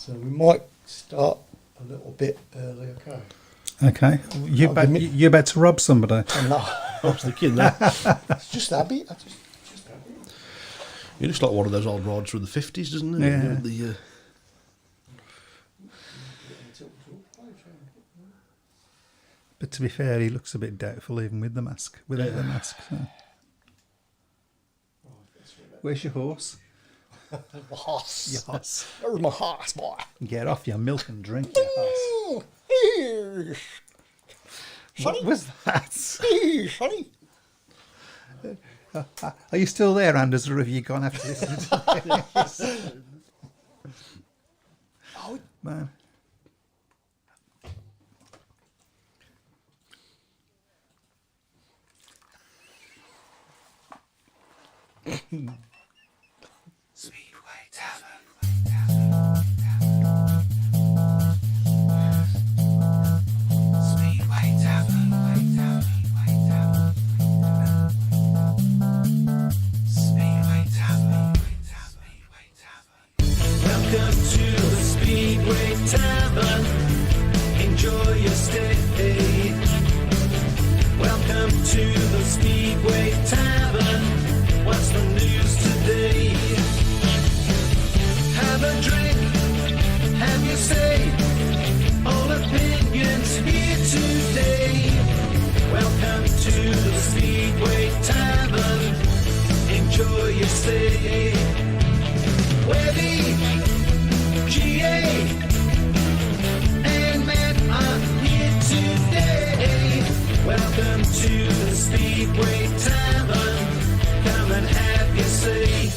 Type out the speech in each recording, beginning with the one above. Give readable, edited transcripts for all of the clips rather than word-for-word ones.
So we might start a little bit early, okay? Okay. You about to rob somebody? I'm not. I was thinking that. It's just habit. Just habit. It looks like one of those old rides from the 50s, doesn't it? Yeah. The, But to be fair, he looks a bit doubtful even with the mask, without the mask. So. Where's your horse? My horse. Your horse. Where's my horse, boy? Get off your milk and drink your horse. Here. What was that? Here, sonny. Are you still there, Anders, or have you gone after this? Oh, Man. Speedway Tavern. Speedway Tavern. Speedway Tavern. Welcome to the Speedway Tavern. Enjoy your stay. Welcome to the Speedway Tavern. What's the news today? Have a drink, have your say. All opinions here today. Welcome to the Speedway Tavern. Enjoy your stay. Webby, GA, and Matt are here today. Welcome to the Speedway Tavern. Come and have your say.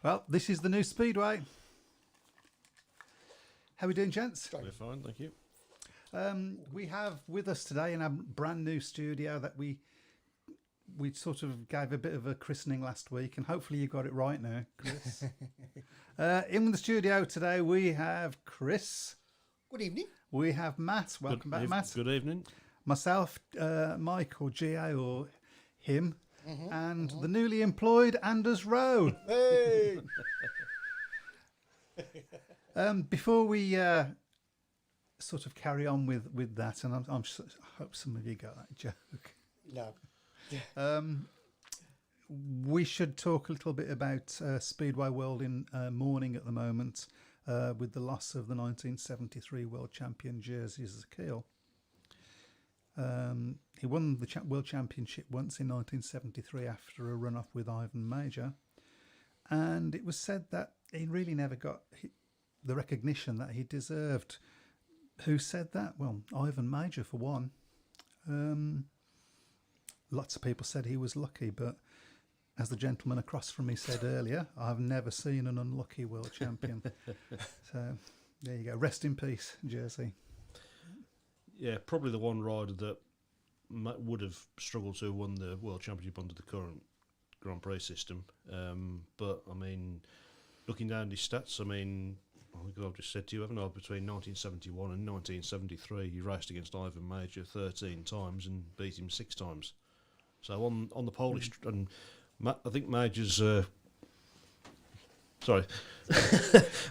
Well, this is the new Speedway. How are we doing, gents? we're fine, thank you. We have with us today in our brand new studio that we sort of gave a bit of a christening last week, and hopefully you got it right now, Chris. In the studio today we have Chris. good evening. We have Matt. Welcome back, Matt. Good evening. Myself, Mike, or GA, or him, and the newly employed Anders Rowe. Hey. Before we sort of carry on with that, and I hope some of you got that joke. No. We should talk a little bit about Speedway World in mourning at the moment with the loss of the 1973 World Champion Jerzy Zakil. He won the World Championship once in 1973 after a run-off with Ivan Major, and it was said that he really never got the recognition that he deserved. Who said that? Well, Ivan Major for one. Lots of people said he was lucky, but as the gentleman across from me said earlier, I've never seen an unlucky world champion. So there you go. Rest in peace, Jerzy. Yeah, probably the one rider that would have struggled to have won the World Championship under the current Grand Prix system. But, I mean, looking down his stats, I mean, I think I've just said to you, haven't I, between 1971 and 1973, he raced against Ivan Major 13 times and beat him 6 times. So on the Polish... and I think Major's... sorry. I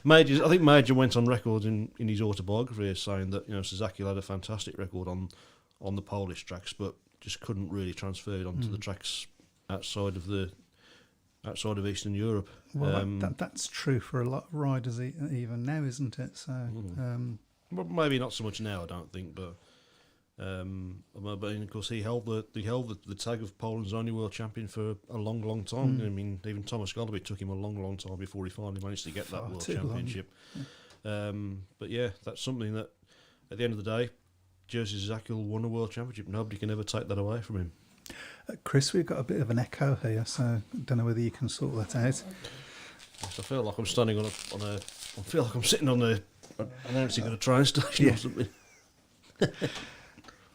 think Major went on record in his autobiography as saying that, Suzuki had a fantastic record on the Polish tracks, but just couldn't really transfer it onto the tracks outside of Eastern Europe. Well, that's true for a lot of riders even now, isn't it? So Maybe not so much now, I don't think, but of course he held the tag of Poland's only world champion for a long, long time. I mean, even Thomas Golovic took him a long, long time before he finally managed to get that world championship. But yeah, that's something that at the end of the day, Jerzy Zakiel won a world championship. Nobody can ever take that away from him. Chris, we've got a bit of an echo here, so I don't know whether you can sort that out. Yes, I feel like I'm standing on a. I feel like I'm sitting on announcing at a train station or something.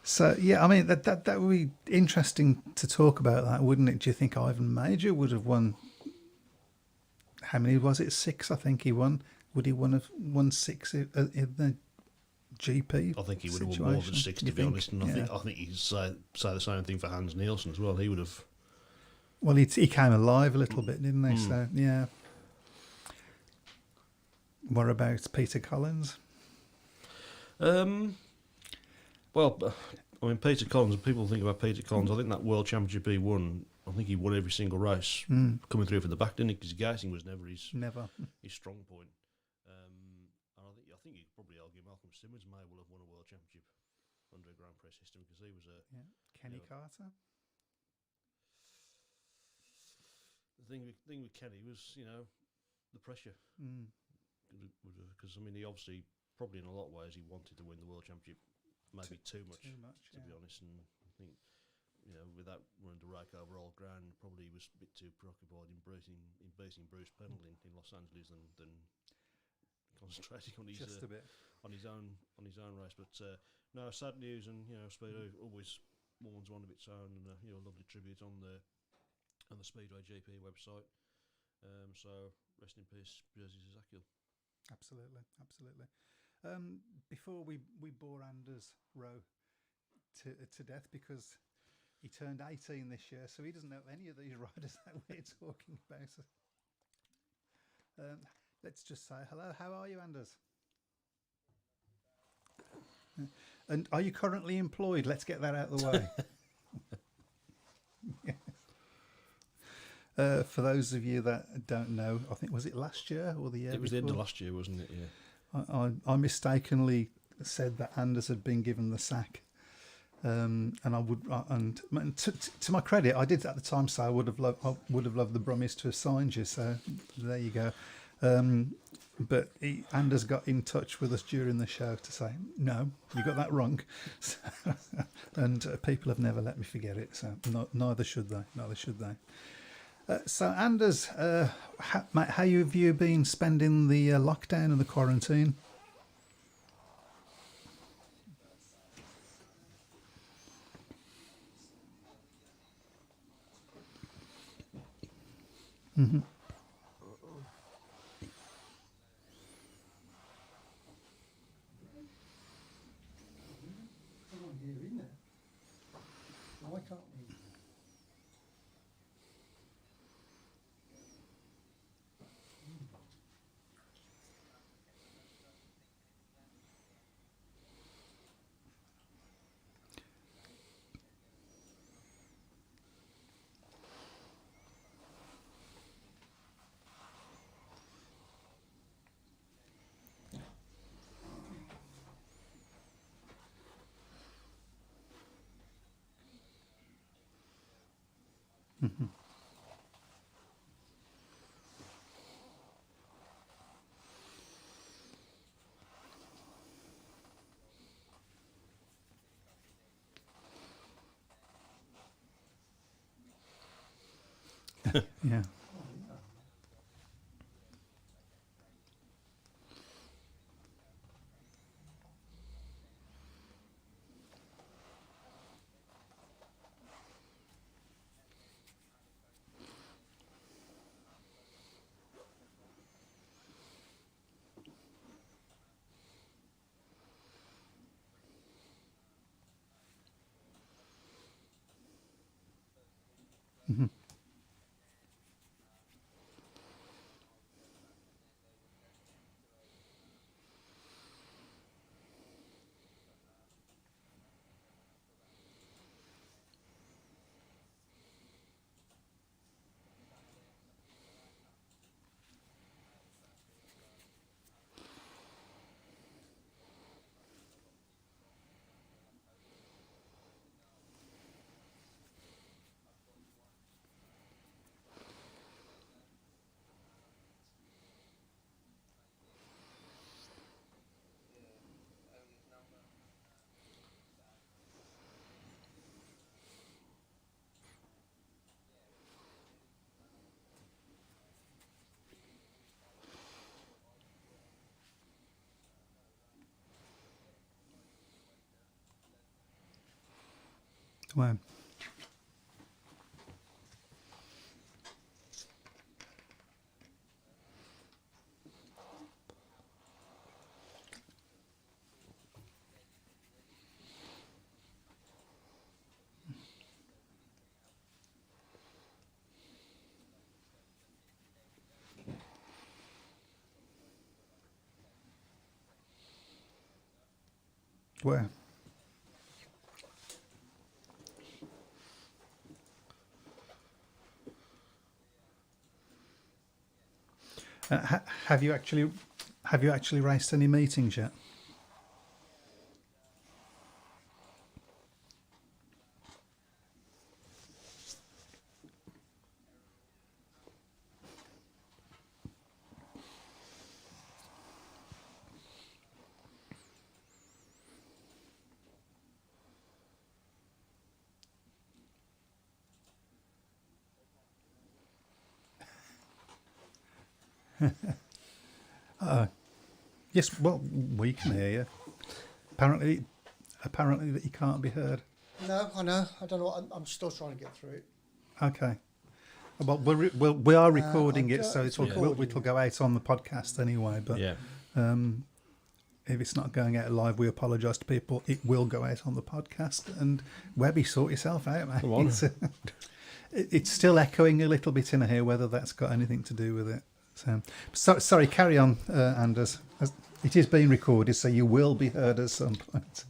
So yeah, I mean that would be interesting to talk about that, wouldn't it? Do you think Ivan Major would have won? How many was it? 6, I think he won. Would he have won 6 in the GP? I think he would have won more than 6, to be honest. And I think he'd say the same thing for Hans Nielsen as well. He would have. Well, he came alive a little bit, didn't he? So yeah. What about Peter Collins? Well, I mean, Peter Collins, people think about Peter Collins, I think that World Championship he won, I think he won every single race coming through from the back, didn't he? Because gassing was never his strong point. And I think you could probably argue Malcolm Simmons may well have won a World Championship under a Grand Prix system because he was a... Yeah. Kenny Carter? The thing with Kenny was, the pressure. Because, I mean, he obviously, probably in a lot of ways, he wanted to win the World Championship. Maybe too much, to be honest. And I think, with that running to rake over old ground, probably he was a bit too preoccupied in beating Bruce Pennell in Los Angeles than concentrating on his on his own race. But no, sad news, and Speedway always mourns one of its own, and a lovely tribute on the Speedway GP website. So rest in peace, Jerzy Zakiel. Absolutely. Before we bore Anders Rowe to death, because he turned 18 this year, so he doesn't know any of these riders that we're talking about. Let's just say hello. How are you, Anders? And are you currently employed? Let's get that out of the way. For those of you that don't know, I think, was it last year or the year before? It was the end of last year, wasn't it? Yeah. I mistakenly said that Anders had been given the sack, and I would, and to my credit, I did at the time say I would have loved the Brummies to have signed you. So there you go. But Anders got in touch with us during the show to say, no, you got that wrong. So, and people have never let me forget it. So neither should they. So Anders, mate, how have you been spending the lockdown and the quarantine? Mm-hmm. Why can't we? Mm-hmm. Yeah. Mm-hmm. Wow. Wow. Have you actually raced any meetings yet? Yes, well, we can hear you. Apparently that you can't be heard. No, I know. I don't know. I'm still trying to get through it. Okay. Well, we are recording it, so it's it'll go out on the podcast anyway. But Yeah. if it's not going out live, we apologise to people. It will go out on the podcast. And Webby, sort yourself out, mate. Come on. It's still echoing a little bit in here, whether that's got anything to do with it. So sorry, carry on, Anders. It is being recorded, so you will be heard at some point.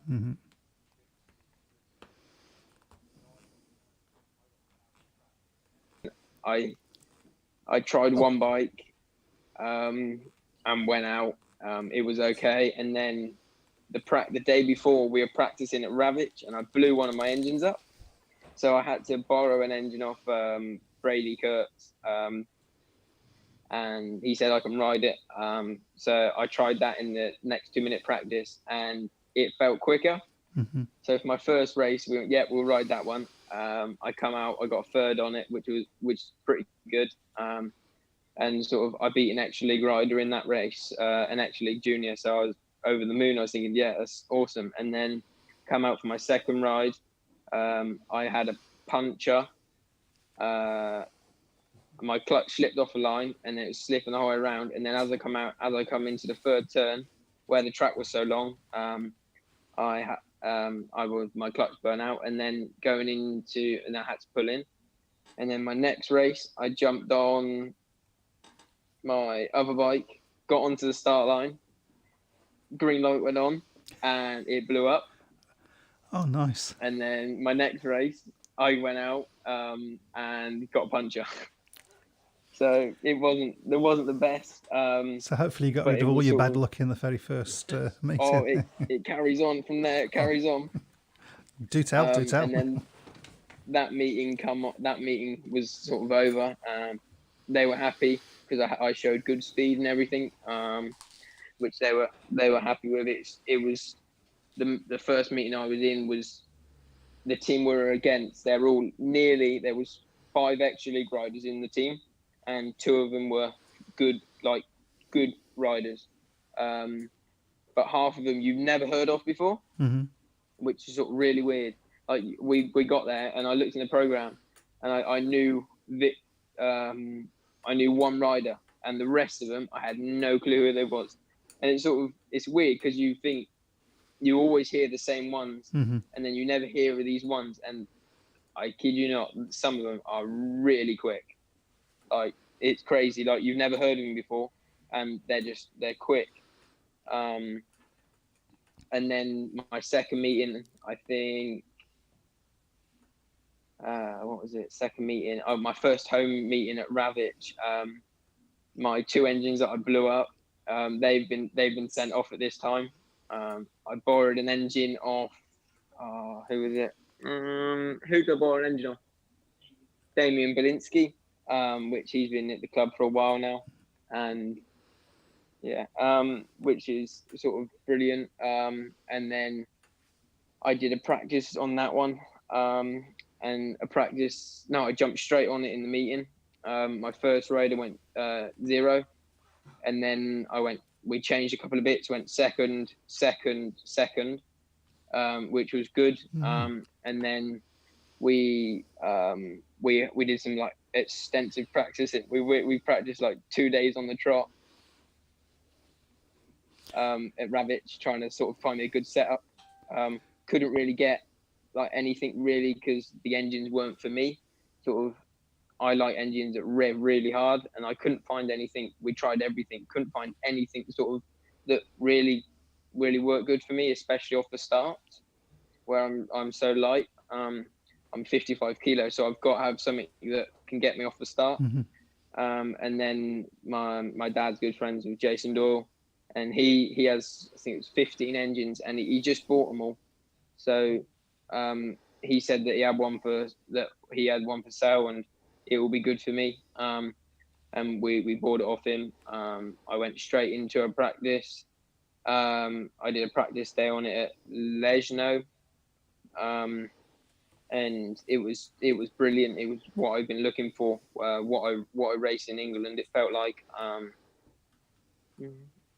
Mm-hmm. I tried one bike and went out. It was okay, and then the day before we were practicing at Ravitch, and I blew one of my engines up, so I had to borrow an engine off Brady Kurtz, and he said I can ride it. So I tried that in the next 2-minute practice, and it felt quicker. Mm-hmm. So for my first race, we went, yeah, we'll ride that one. I come out, I got a third on it, which is pretty good. And sort of I beat an extra league rider in that race, an extra league junior. So I was over the moon. I was thinking, yeah, that's awesome. And then come out for my second ride. I had a puncture. My clutch slipped off a line, and it was slipping the whole way around. And then as I come into the third turn, where the track was so long, my clutch burnt out, and then and I had to pull in. And then my next race, I jumped on my other bike, got onto the start line, green light went on, and it blew up. Oh, nice. And then my next race, I went out and got a puncture. So there wasn't the best. So hopefully you got rid of all your bad luck in the very first meeting. Oh, it carries on from there. It carries on. Do tell. And then that meeting was sort of over. They were happy because I showed good speed and everything, which they were happy with. It was the first meeting I was in was the team we were against. There was 5 extra league riders in the team, and 2 of them were good riders. But but half of them you've never heard of before, which is sort of really weird. Like we got there and I looked in the program, and I knew that I knew one rider, and the rest of them I had no clue who they was. And it's weird because you think you always hear the same ones, and then you never hear of these ones. And I kid you not, some of them are really quick. Like it's crazy. Like you've never heard of them before, and they're quick. And then my second meeting, I think, what was it? Second meeting. Oh, my first home meeting at Ravitch. My 2 engines that I blew up, they've been sent off at this time. I borrowed an engine off. Who was it? Who did I borrow an engine off? Damien Belinsky, which he's been at the club for a while now, and yeah, which is sort of brilliant. And then I did a practice on that one, and I jumped straight on it in the meeting. My first raid I went 0, and then we changed a couple of bits, went second, which was good. And then we did some like extensive practice. We practiced like 2 days on the trot at Ravitch, trying to sort of find me a good setup. Couldn't really get like anything really because the engines weren't for me. Sort of, I like engines that rev really hard, and I couldn't find anything. We tried everything, couldn't find anything sort of that really worked good for me, especially off the start, where I'm so light. I'm 55 kilos, so I've got to have something that can get me off the start. And then my dad's good friends with Jason Doyle, and he has, I think it was 15 engines, and he just bought them all. So he said that he had one for sale, and it will be good for me. And we bought it off him. I went straight into a practice. I did a practice day on it at Legno, and it was brilliant. It was what I've been looking for. What I raced in England, it felt like.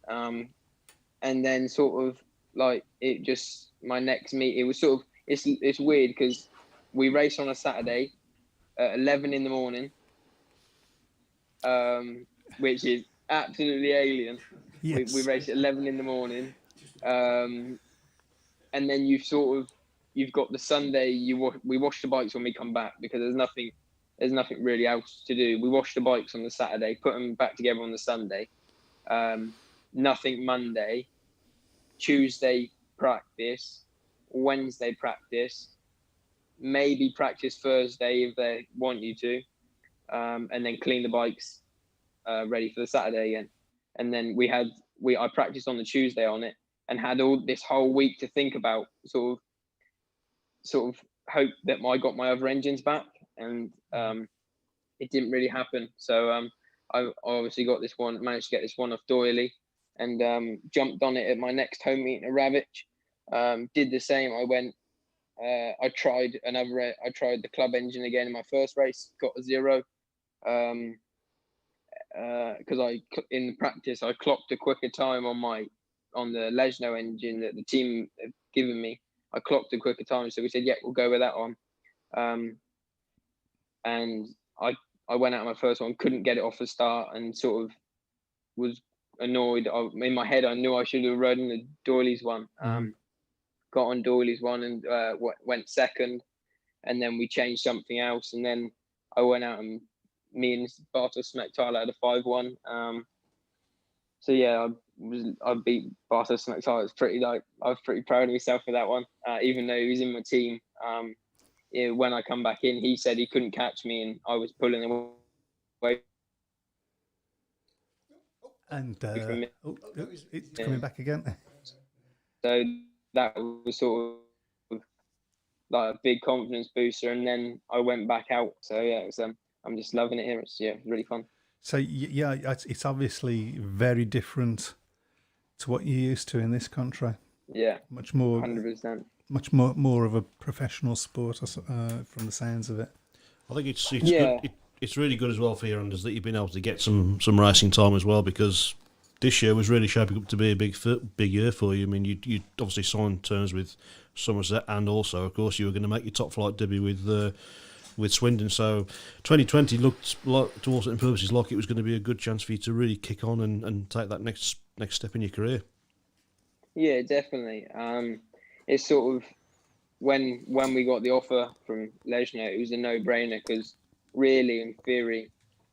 And then sort of like it just, my next meet, it was sort of, it's weird because we race on a Saturday at 11 in the morning, which is absolutely alien. Yes. We race at 11 in the morning, and then you've got the Sunday. We wash the bikes when we come back because there's nothing really else to do. We wash the bikes on the Saturday, put them back together on the Sunday. Nothing Monday. Tuesday practice, Wednesday practice, maybe practice Thursday if they want you to, and then clean the bikes ready for the Saturday again. And then I practiced on the Tuesday on it, and had all this whole week to think about, sort of hope that I got my other engines back, and it didn't really happen. So I obviously managed to get this one off Doyley, and jumped on it at my next home meeting at Ravitch. Did the same. I tried the club engine again in my first race, got a 0. Because in the practice I clocked a quicker time on the Legno engine that the team have given me. I clocked a quicker time, so we said, yeah, we'll go with that one. And I went out on my first one, couldn't get it off the start, and sort of was annoyed. In my head, I knew I should have ridden the Doyley's one. Got on Doyley's one and went second, and then we changed something else, and then I went out and me and Bartosz Smektala had a 5-1. So yeah, I beat Bartosz Smektala. I was pretty proud of myself for that one, even though he was in my team. When I come back in, he said he couldn't catch me, and I was pulling away. And it's coming back again. So that was sort of like a big confidence booster, and then I went back out. So yeah, it was, I'm just loving it here. It's really fun. So yeah, it's obviously very different to what you're used to in this country. Yeah, much more, 100%. Much more of a professional sport, from the sounds of it. I think it's good. It's really good as well for you, Anders, that you've been able to get some racing time as well, because this year was really shaping up to be a big year for you. I mean, you obviously signed terms with Somerset, and also, of course, you were going to make your top flight debut with Swindon. So 2020 looked like, to all certain purposes, like it was going to be a good chance for you to really kick on and take that next step in your career. Yeah, definitely. It's sort of when we got the offer from Leisner, it was a no-brainer because really, in theory,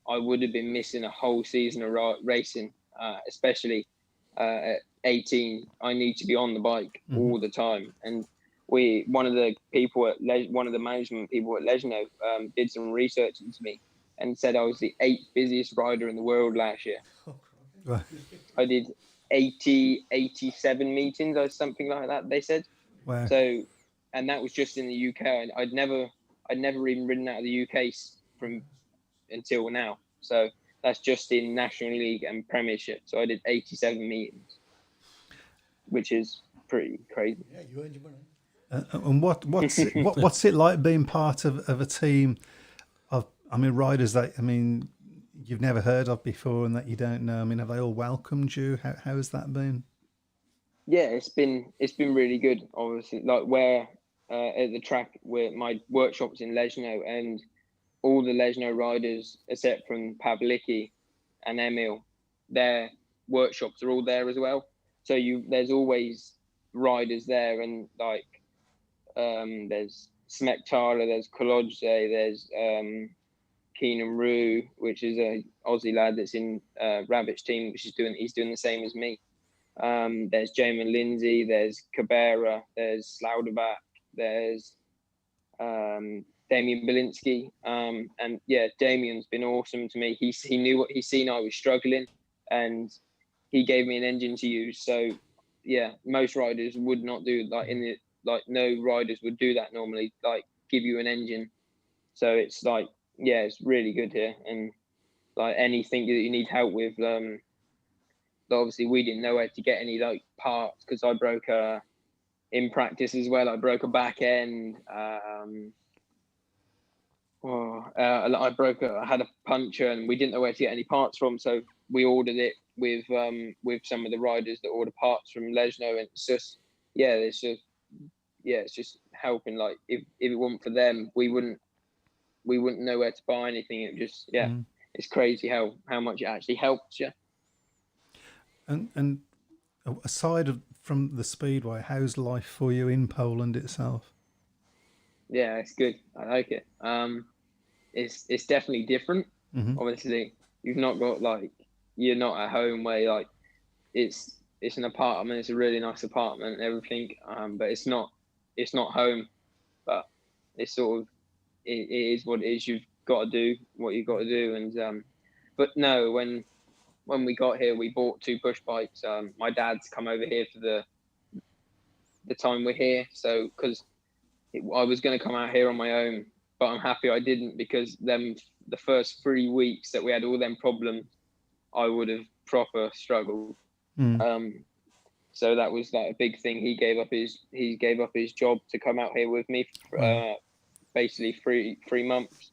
I would have been missing a whole season of racing, especially at 18. I need to be on the bike all the time. And one of the management people at Leisner did some research into me and said I was the 8th busiest rider in the world last year. Right. I did 87 meetings or something like that, they said. Wow. So, and that was just in the UK. And I'd never even ridden out of the UK from until now. So that's just in National League and Premiership. So I did 87 meetings, which is pretty crazy. Yeah, you earned your money. And what's it like being part of a team of, riders that, you've never heard of before and that you don't know? Have they all welcomed you? How has that been? Yeah, it's been really good. Obviously, like where at the track where my workshop's in Leisner, and all the Leisner riders, except from Pavlicki and Emil, their workshops are all there as well. So there's always riders there, and like there's Smektala, there's Kolodze, there's Keenan Rowe, which is a Aussie lad that's in Rabbit's team, which he's doing the same as me. There's Jamin Lindsay, there's Cabrera, there's Slauderback, there's Damien Belinsky, and yeah, Damien's been awesome to me. He knew what he's seen. I was struggling, and he gave me an engine to use. So yeah, most riders would not do no riders would do that normally. Like give you an engine. So it's like yeah, it's really good here, and like anything that you need help with. Obviously we didn't know where to get any like parts because I broke in practice as well. I broke a back end. I had a puncture and we didn't know where to get any parts from, so we ordered it with some of the riders that order parts from Leisner, and it's just helping. Like if it wasn't for them, we wouldn't know where to buy anything. It just it's crazy how much it actually helps you. And aside from the Speedway, how's life for you in Poland itself? Yeah, it's good. I like it. It's definitely different. Obviously, you've not got you're not at home where like it's an apartment. It's a really nice apartment and everything. But it's not home. But it's sort of it is what it is. You've got to do what you've got to do. And but no, when we got here, we bought 2 push bikes. My dad's come over here for the time we're here. So because I was going to come out here on my own, but I'm happy I didn't, because the first 3 weeks that we had all them problems, I would have proper struggled. So that was like a big thing. He gave up his job to come out here with me, basically 3 months.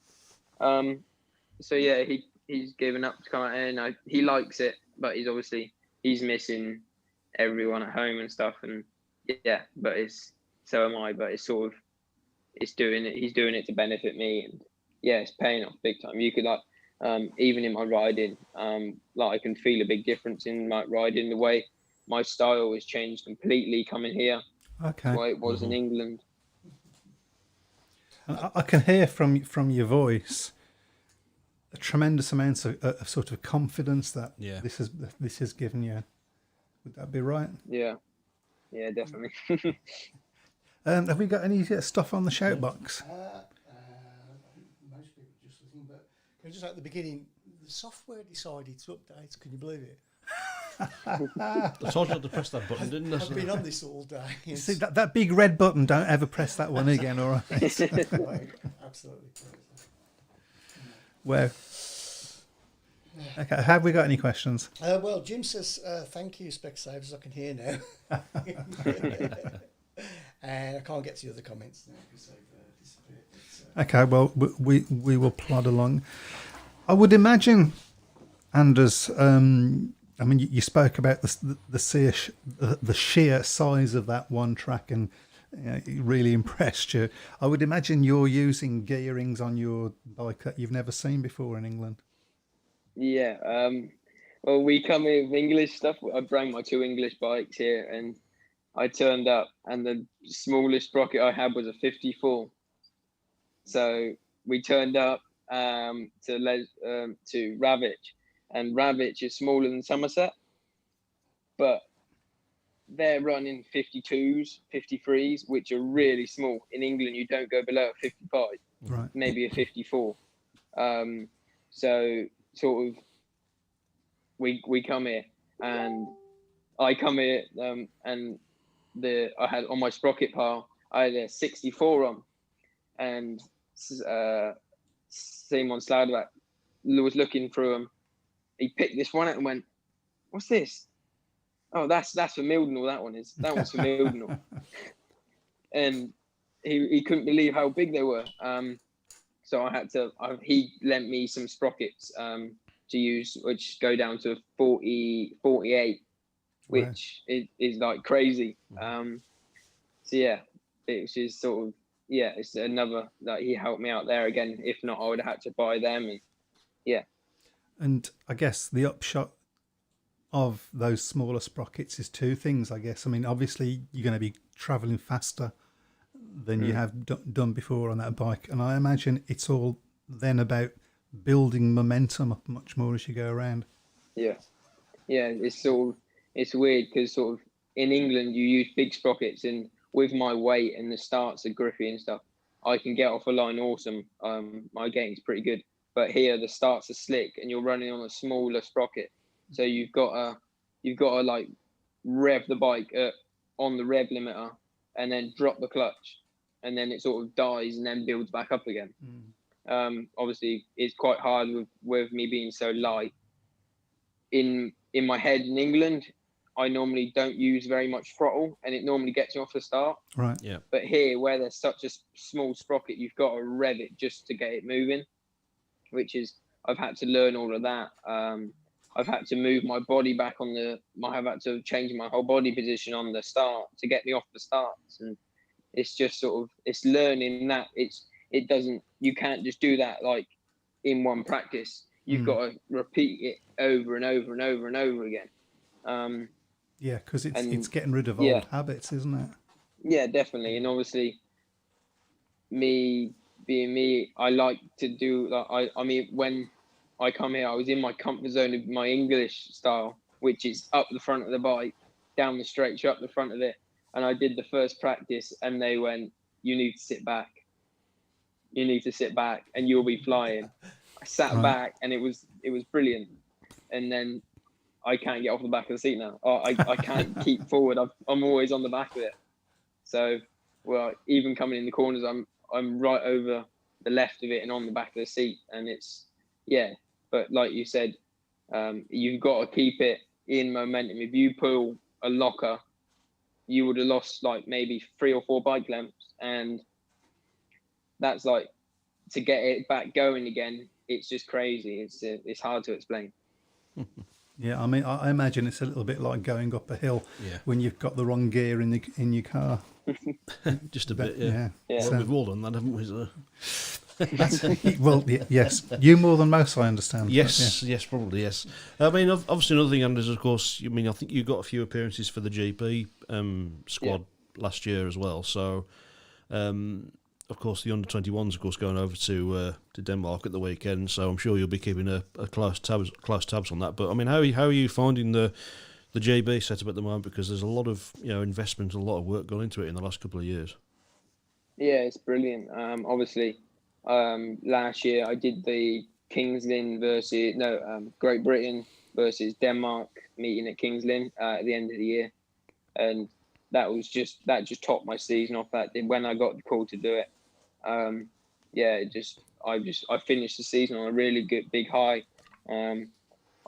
So yeah, he's given up to come out here, and he likes it, but he's missing everyone at home and stuff. And yeah, but so am I. But it's sort of he's doing it to benefit me, and yeah, it's paying off big time. You could even in my riding, I can feel a big difference in my riding. The way my style has changed completely coming here. Okay. The way it was in England. I can hear from your voice a tremendous amount of sort of confidence that this has given you. Would that be right? Yeah, definitely. Have we got any stuff on the shout box? Most people just listen, but just at the beginning, the software decided to update. Can you believe it? I told you not to press that button, didn't I? I've been on this all day. You see that big red button? Don't ever press that one again, all right? Absolutely. Well, okay. Have we got any questions? Well, Jim says, thank you, Specsavers. I can hear now. And I can't get to the other comments now because they've disappeared. Okay, well, we will plod along. I would imagine, Anders, I mean, you spoke about the sheer size of that one track, and it really impressed you. I would imagine you're using gearings on your bike that you've never seen before in England. Yeah. Well, we come in with English stuff. I bring my 2 English bikes here, and I turned up, and the smallest sprocket I had was a 54. So we turned up to Ravitch, and Ravitch is smaller than Somerset, but they're running 52s, 53s, which are really small. In England, you don't go below a 55, Right. maybe a 54. So sort of, we come here, and I come here, and I had on my sprocket pile, I had a 64 on, and Simon Sloudback was looking through them. He picked this one out and went, "What's this? Oh, that's for Mildenhall. That one's for Mildenhall." And he couldn't believe how big they were. So he lent me some sprockets to use, which go down to 48, which is like crazy. So yeah, it's just sort of, it's another that he helped me out there again. If not, I would have had to buy them. And yeah. And I guess the upshot of those smaller sprockets is 2 things, I guess. I mean, obviously, you're going to be travelling faster than you have done before on that bike. And I imagine it's all then about building momentum up much more as you go around. Yeah. Yeah, it's weird because sort of in England, you use big sprockets, and with my weight and the starts are grippy and stuff, I can get off a line awesome. My gain's pretty good. But here the starts are slick, and you're running on a smaller sprocket, so you've got to like rev the bike on the rev limiter, and then drop the clutch, and then it sort of dies and then builds back up again. Obviously, it's quite hard with me being so light. In my head in England, I normally don't use very much throttle, and it normally gets you off the start. Right. Yeah. But here, where there's such a small sprocket, you've got to rev it just to get it moving, which is, I've had to learn all of that. I've had to move my body back I've had to change my whole body position on the start to get me off the starts. And it's just sort of, it's learning that you can't just do that like in one practice. You've got to repeat it over and over and over and over again. Yeah, because it's getting rid of old habits, isn't it? Yeah, definitely. And obviously, me being me, I like to do like I mean, when I come here, I was in my comfort zone of my English style, which is up the front of the bike, down the straight, up the front of it. And I did the first practice, and they went, "You need to sit back. You need to sit back, and you'll be flying." I sat back, and it was brilliant. And then I can't get off the back of the seat now. I can't keep forward. I'm always on the back of it. So, well, even coming in the corners, I'm right over the left of it and on the back of the seat. And it's, but like you said, you've got to keep it in momentum. If you pull a locker, you would have lost like maybe 3 or 4 bike lengths. And that's like, to get it back going again, it's just crazy. It's hard to explain. Yeah, I mean, I imagine it's a little bit like going up a hill when you've got the wrong gear in your car. Just a bit, yeah. Yeah. Well, we've all done that, haven't we? So. Yes. You more than most, I understand. Yes, yes, probably, yes. I mean, obviously another thing, Anders, of course, I mean, I think you got a few appearances for the GP squad last year as well. So, of course, the under-21s, of course, going over to Denmark at the weekend. So I'm sure you'll be keeping a close tabs on that. But I mean, how are you finding the GB setup at the moment? Because there's a lot of investment, and a lot of work gone into it in the last couple of years. Yeah, it's brilliant. Obviously, last year I did the Kings Lynn Great Britain versus Denmark meeting at Kings Lynn at the end of the year, and that just topped my season off. That did when I got the call to do it. I finished the season on a really good big high. I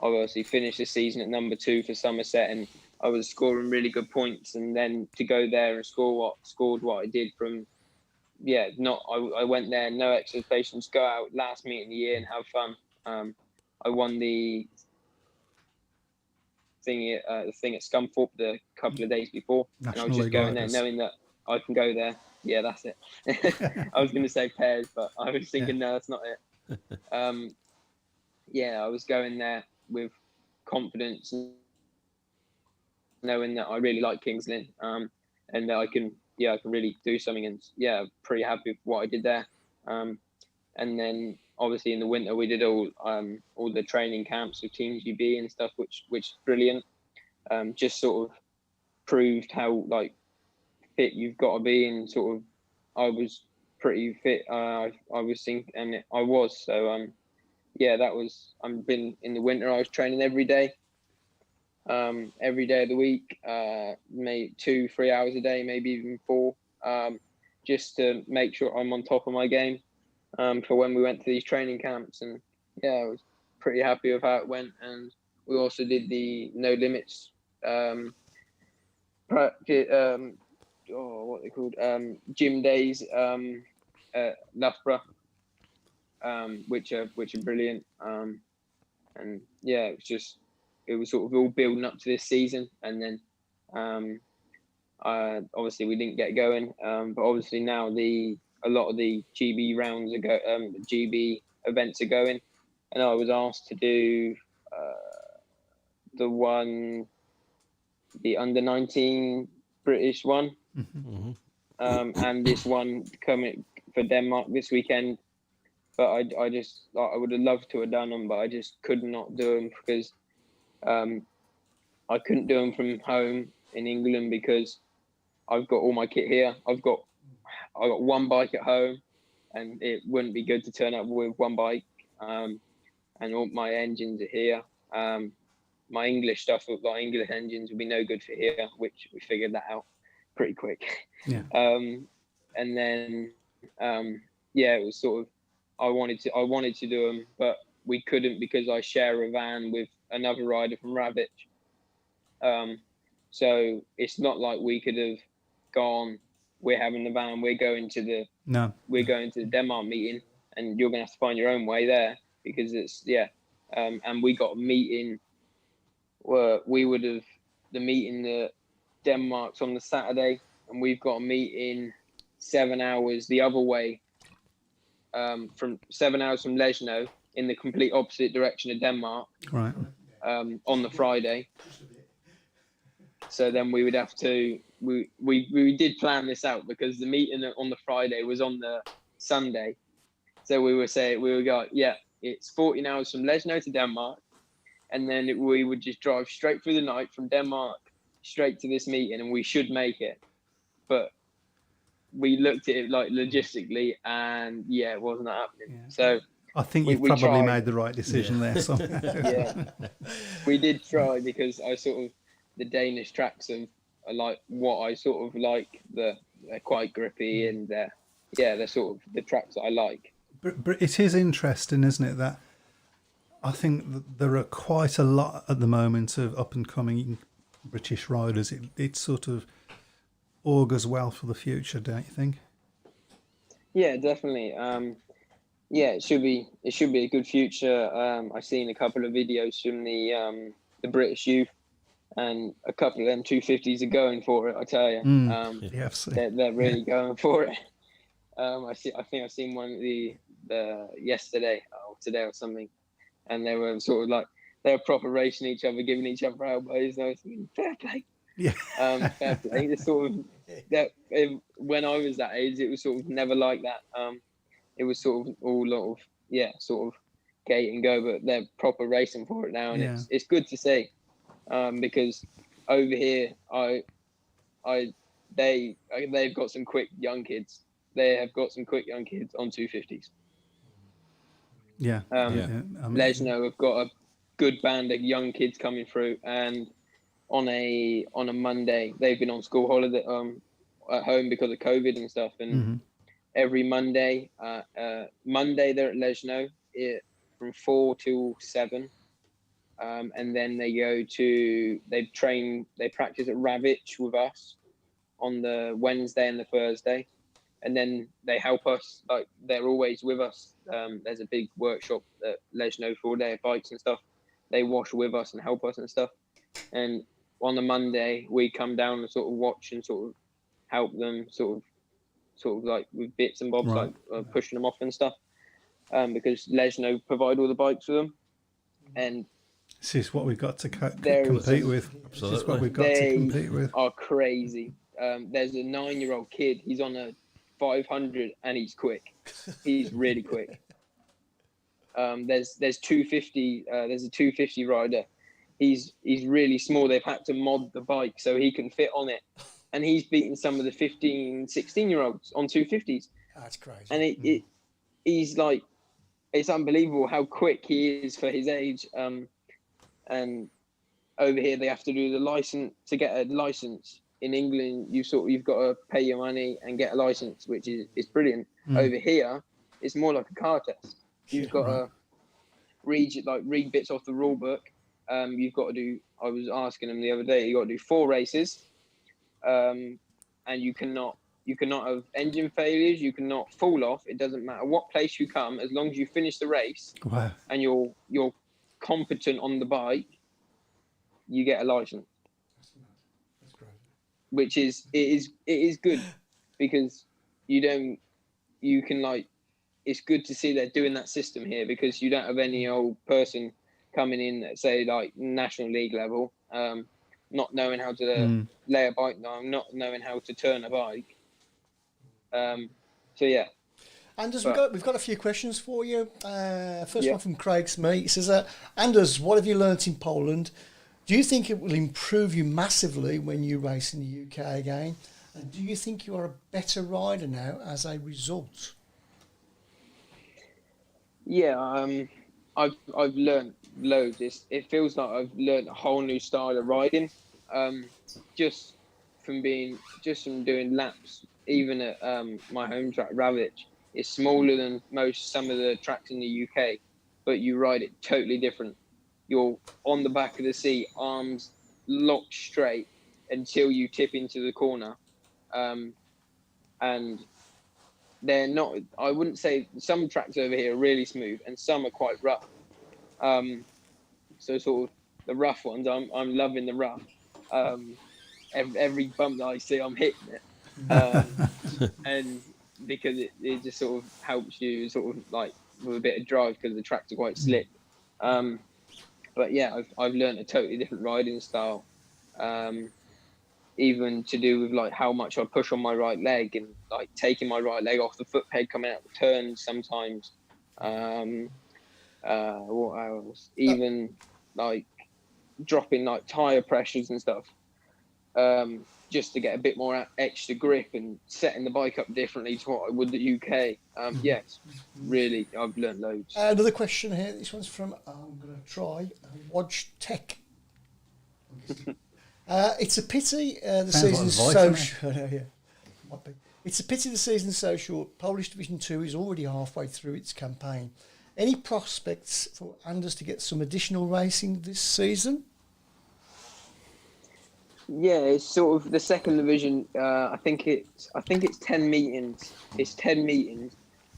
obviously finished the season at number 2 for Somerset, and I was scoring really good points. And then to go there and scored what I did from, I went there, no expectations, go out last meet in the year and have fun. I won the the thing at Scunthorpe the couple of days before, and I National was just League going Riders. there knowing that I can go there. Yeah, that's it. I was going to say pairs, but I was thinking, no, that's not it. Yeah, I was going there with confidence, knowing that I really like Kings Lynn, and that I can really do something. And yeah, pretty happy with what I did there. And then obviously in the winter we did all the training camps with Team GB and stuff, which is brilliant. Just sort of proved how like fit you've got to be, and sort of I was pretty fit. I was thinking, and I was. So yeah, that was. I've been in the winter. I was training every day of the week, maybe 2-3 hours a day, maybe even 4, just to make sure I'm on top of my game. For when we went to these training camps, and yeah, I was pretty happy with how it went. And we also did the No Limits, what they called, gym days at Loughborough, which are brilliant. And yeah, it was sort of all building up to this season, and then obviously we didn't get going, but obviously now a lot of the GB rounds GB events are going, and I was asked to do the under-19 British one, and this one coming for Denmark this weekend. But I would have loved to have done them, but I just could not do them because I couldn't do them from home in England because I've got all my kit here. I've got one bike at home, and it wouldn't be good to turn up with one bike. And all my engines are here. My English stuff, like English engines, would be no good for here, which we figured that out pretty quick. Yeah. And then yeah, it was sort of I wanted to do them, but we couldn't because I share a van with another rider from Ravitch. So it's not like we could have gone, we're having the van, we're going to the Denmark meeting, and you're gonna have to find your own way there, because it's and we got a meeting where the meeting that Denmark's on the Saturday, and we've got a meeting 7 hours the other way, from 7 hours from Lesno in the complete opposite direction of Denmark, Right. on the Friday. So then we would have to, we did plan this out because the meeting on the Friday was on the Sunday. So we would go, yeah, it's 14 hours from Lesno to Denmark. And then we would just drive straight through the night from Denmark straight to this meeting, and we should make it. But we looked at it like logistically, and yeah, it wasn't happening. Yeah. So I think we you've probably tried. made the right decision there. Somehow. Yeah, we did try, because I sort of, the Danish tracks are like what I sort of like. They're quite grippy, and they're sort of the tracks that I like. But it is interesting, isn't it, that I think that there are quite a lot at the moment of up and coming British riders. It sort of augurs well for the future, don't you think? Yeah, definitely. Yeah, it should be a good future. I've seen a couple of videos from the British youth, and a couple of them 250s are going for it. I tell you, Yeah, I've seen. they're really going for it. I think I've seen one the yesterday or today or something, and they were sort of like they were proper racing each other, giving each other elbows. And I was thinking, fair play. Yeah. Fair play. It's sort of that. When I was that age, it was sort of never like that. It was sort of all lot of sort of gate and go, but they're proper racing for it now, and it's good to see, because over here they've got some quick young kids. They have got some quick young kids on 250s. Yeah. Lesno have got a good band of young kids coming through, and on a Monday they've been on school holiday at home because of COVID and stuff, and every Monday they're at Lesno from 4 till 7, and then they practice at Ravitch with us on the Wednesday and the Thursday, and then they help us, like they're always with us. There's a big workshop at Lesno for their bikes and stuff. They wash with us and help us and stuff. and on a Monday we come down and sort of watch and sort of help them sort of like with bits and bobs, Right. like pushing them off and stuff, because Lesno provide all the bikes for them, and This is what we've got to There is compete some- with. This is Absolutely. what we've got to They compete with. are crazy. There's a 9-year-old kid. He's on a 500 and he's quick. He's really quick. There's 250. There's a 250 rider. He's really small. They've had to mod the bike so he can fit on it, and he's beaten some of the 15, 16-year-olds on 250s. That's crazy. And he's like, it's unbelievable how quick he is for his age. And over here they have to do the license. To get a license in England, you've got to pay your money and get a license, which is brilliant. Over here, it's more like a car test. You've got to read bits off the rule book. You've got to do. I was asking him the other day. You got to do 4 races, and you cannot have engine failures. You cannot fall off. It doesn't matter what place you come, as long as you finish the race Wow. and you're competent on the bike, you get a license. That's crazy. Which it is good, because you can like, it's good to see they're doing that system here, because you don't have any old person coming in at, say, like National League level, not knowing how to lay a bike down, not knowing how to turn a bike. So yeah. Anders, But- we've got a few questions for you. First Yeah. one from Craig Smee. He says, Anders, what have you learnt in Poland? Do you think it will improve you massively when you race in the UK again? And do you think you are a better rider now as a result? Yeah, I've learned loads. It feels like I've learned a whole new style of riding, just from doing laps. Even at my home track, Ravitch, it's smaller than some of the tracks in the UK, but you ride it totally different. You're on the back of the seat, arms locked straight until you tip into the corner, and they're not. I wouldn't say some tracks over here are really smooth, and some are quite rough. So sort of the rough ones, I'm loving the rough. Every bump that I see, I'm hitting it, and because it just sort of helps you sort of like with a bit of drive, because the tracks are quite slick. But yeah, I've learned a totally different riding style. Even to do with like how much I push on my right leg, and like taking my right leg off the foot peg coming out the turns sometimes. What else? Even like dropping like tire pressures and stuff, just to get a bit more extra grip and setting the bike up differently to what I would the UK. Yes, really, I've learned loads. Another question here. This one's from, I'm going to try, Watch Tech. It's a pity the Sounds like season's a voice, so doesn't it? short. Yeah, might be. It's a pity the season's so short. Polish Division 2 is already halfway through its campaign. Any prospects for Anders to get some additional racing this season? Yeah, it's sort of the second division. I think it's 10 meetings. It's 10 meetings,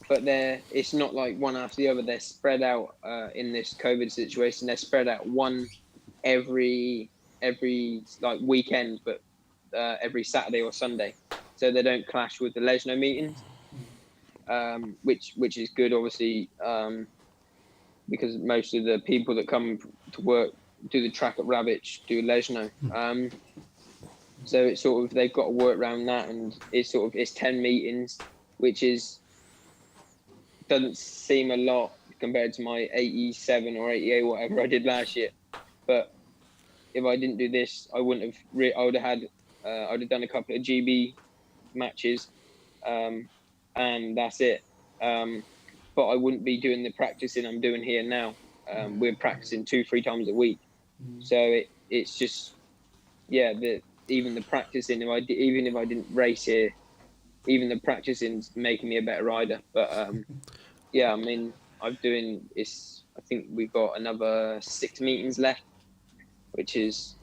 but it's not like one after the other. They're spread out in this COVID situation. They're spread out one every like weekend, but every Saturday or Sunday, so they don't clash with the Lesno meetings, which is good, obviously, because most of the people that come to work do the track at Ravitch do Lesno. So it's sort of, they've got to work around that, and it's 10 meetings, which doesn't seem a lot compared to my 87 or 88, whatever I did last year. But if I didn't do this, I wouldn't have. I would have done a couple of GB matches, and that's it. But I wouldn't be doing the practicing I'm doing here now. We're practicing 2-3 times a week, so it's just, yeah. Even the practicing, even if I didn't race here, even the practicing's making me a better rider. But yeah, I mean, I think we've got another 6 meetings left, which is,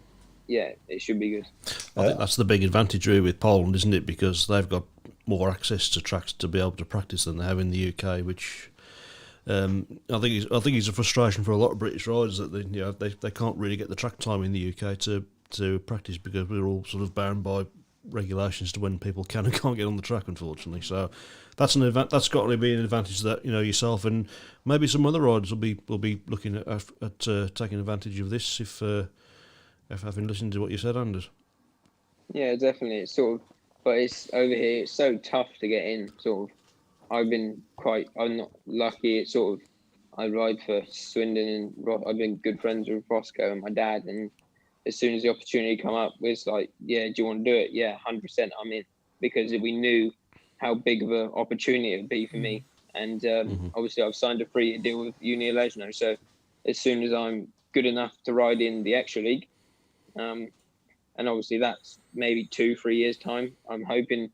yeah, it should be good. I think that's the big advantage really with Poland, isn't it? Because they've got more access to tracks to be able to practice than they have in the UK, which I think it's a frustration for a lot of British riders that they can't really get the track time in the UK to practice because we're all sort of bound by regulations to when people can and can't get on the track, unfortunately. So that's that's got to be an advantage that yourself and maybe some other riders will be looking at taking advantage of this if having listened to what you said, Anders. Yeah, definitely. It's sort of, but it's over here. It's so tough to get in. Sort of, I'm not lucky. It's sort of, I ride for Swindon and I've been good friends with Roscoe and my dad. And as soon as the opportunity come up, it's like, yeah, do you want to do it? Yeah, 100%. I'm in, because we knew how big of an opportunity it would be for me. And obviously, I've signed a 3-year deal with Uni Legno. So as soon as I'm good enough to ride in the extra league, and obviously that's maybe 2-3 years time, I'm hoping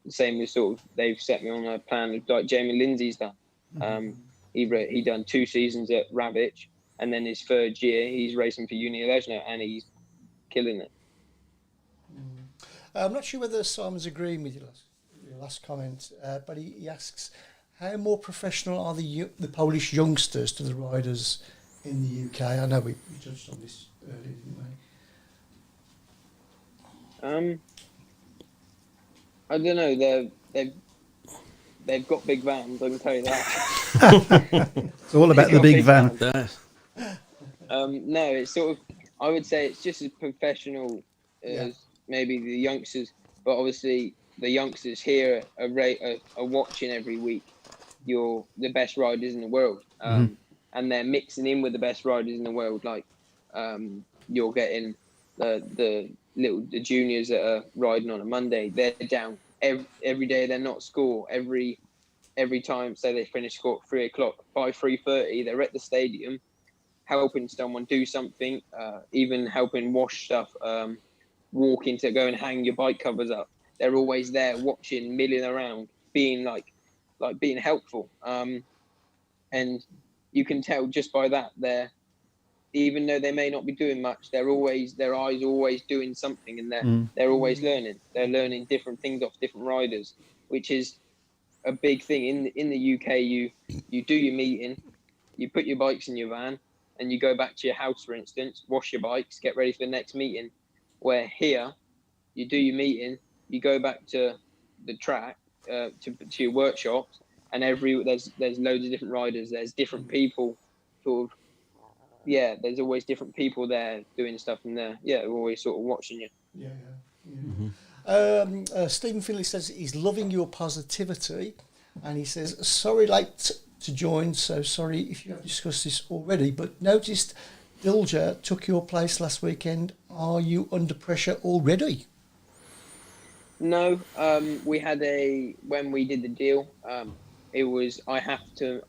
the same as sort of they've set me on a plan like Jamie Lindsay's done. He done 2 seasons at Ravitch, and then his 3rd year he's racing for Uni Legno and he's killing it. I'm not sure whether Simon's agreeing with your last comment, but he asks, how more professional are the Polish youngsters to the riders in the UK? I know we touched on this earlier, didn't we? I don't know. They've got big vans. I can tell you that. It's all about the big van. No, it's sort of. I would say it's just as professional as maybe the youngsters, but obviously the youngsters here are watching every week. You're the best riders in the world, and they're mixing in with the best riders in the world. Like you're getting the juniors that are riding on a Monday. They're down every day. They're not score every time. Say they finish score at 3:00 by 3:30. They're at the stadium, helping someone do something, even helping wash stuff, walking to go and hang your bike covers up. They're always there watching, milling around, being like being helpful. And you can tell just by that even though they may not be doing much, their eyes are always doing something, and they're always learning. They're learning different things off different riders, which is a big thing. In the UK, you do your meeting, you put your bikes in your van, and you go back to your house, for instance, wash your bikes, get ready for the next meeting. Where here, you do your meeting, you go back to the track, to your workshops, and there's loads of different riders. There's different people, sort of. Yeah, there's always different people there doing stuff, and they're always sort of watching you. Stephen Finley says he's loving your positivity, and he says, sorry late to join, so sorry if you have discussed this already, but noticed Dilger took your place last weekend. Are you under pressure already? No, we had when we did the deal, it was I had to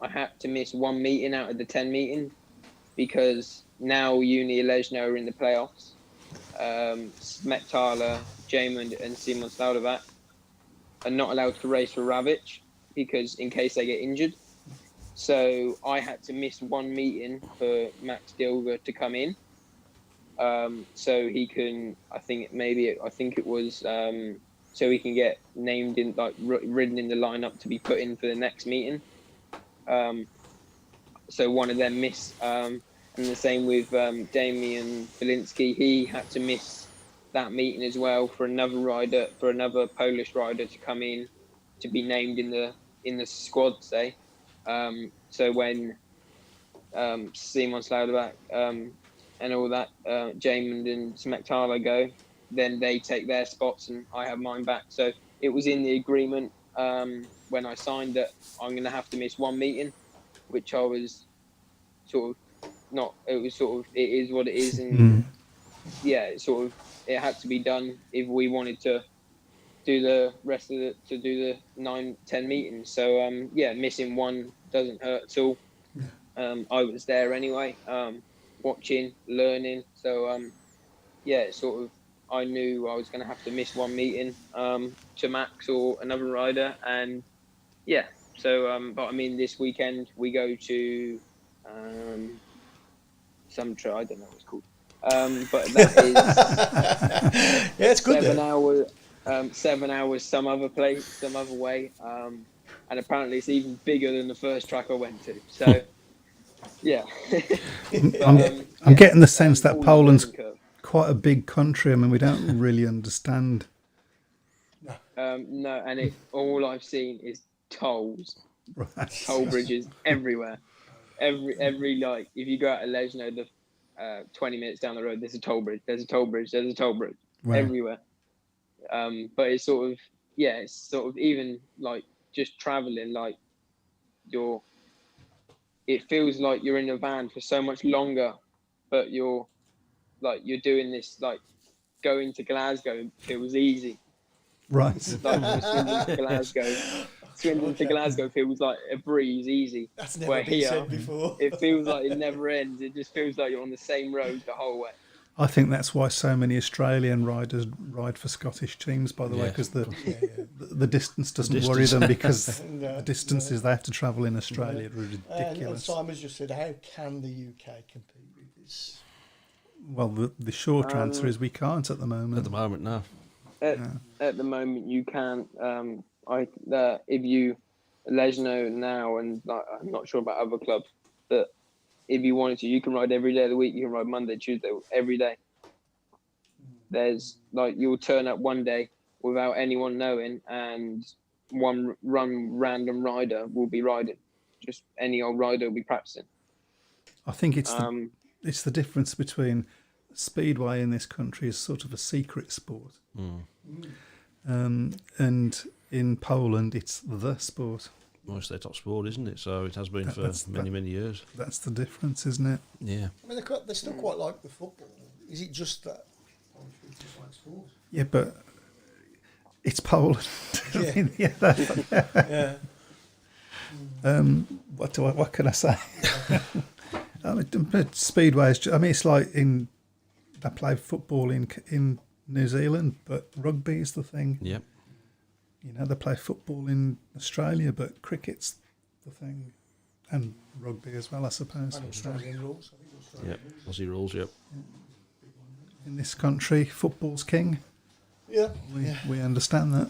miss 1 meeting out of the 10 meetings, because now Uni Legno are in the playoffs. Smettala, Jamond and Simon Staudovac are not allowed to race for Ravitch because in case they get injured. So I had to miss 1 meeting for Max Dilger to come in. So he can, so he can get named in, like ridden in the lineup to be put in for the next meeting. So one of them missed, and the same with Damian Belinsky. He had to miss that meeting as well for another Polish rider to come in to be named in the squad. Say, so when Simon Slaudovac and all that, Jamond and Smettala go, then they take their spots and I have mine back. So it was in the agreement when I signed that I'm going to have to miss 1 meeting, which I was sort of not. It was sort of, it is what it is, and it had to be done if we wanted to do the rest of the 9-10 meetings. So missing 1 doesn't hurt at all. I was there anyway, watching, learning. So sort of, I knew I was going to have to miss 1 meeting to Max or another rider, and but I mean, this weekend we go to some trail, I don't know what it's called, but that is it's good. 7 hours, 7 hours, some other place, some other way. and apparently it's even bigger than the first track I went to. So, yeah. I'm getting the sense that all the Poland's learning curve. quite a big country. I mean, we don't really understand. No, and all I've seen is tolls, Right. toll bridges everywhere. Every like, if you go out to Lejno, the 20 minutes down the road, there's a toll bridge. There's a toll bridge. There's a toll bridge Wow. everywhere. But it's sort of even like just traveling, like it feels like you're in a van for so much longer, but you're doing this, like going to Glasgow feels easy. Right. Like Swindon to Glasgow. Swindon to Glasgow feels like a breeze, easy. That's never Where been here, said before. it feels like it never ends. It just feels like you're on the same road the whole way. I think that's why so many Australian riders ride for Scottish teams, by the way, because the distance doesn't worry them, because the distances they have to travel in Australia are And ridiculous. Simon's just said, how can the UK compete with this? Well, the short answer is we can't at the moment. At the moment, no. At the moment, you can't. If you Lejno now, and I'm not sure about other clubs, but if you wanted to, you can ride every day of the week. You can ride Monday, Tuesday, every day. There's like, you'll turn up one day without anyone knowing, and one random rider will be riding. Just any old rider will be practicing. I think it's the difference between Speedway in this country is sort of a secret sport. And in Poland, it's the sport. Well, it's their top sport, isn't it? So it has been for many years. That's the difference, isn't it? Yeah. I mean, they still quite like the football. Is it just that Polish people like sport? Yeah, but it's Poland. Yeah. I mean, Yeah. what can I say? I mean, Speedway is. I mean, it's like they play football in New Zealand, but rugby is the thing. Yep. You know, they play football in Australia, but cricket's the thing, and rugby as well, I suppose. And Australian rules. I think Australian Yep. Aussie rules. Yep. In this country, football's king. Yeah. We understand that.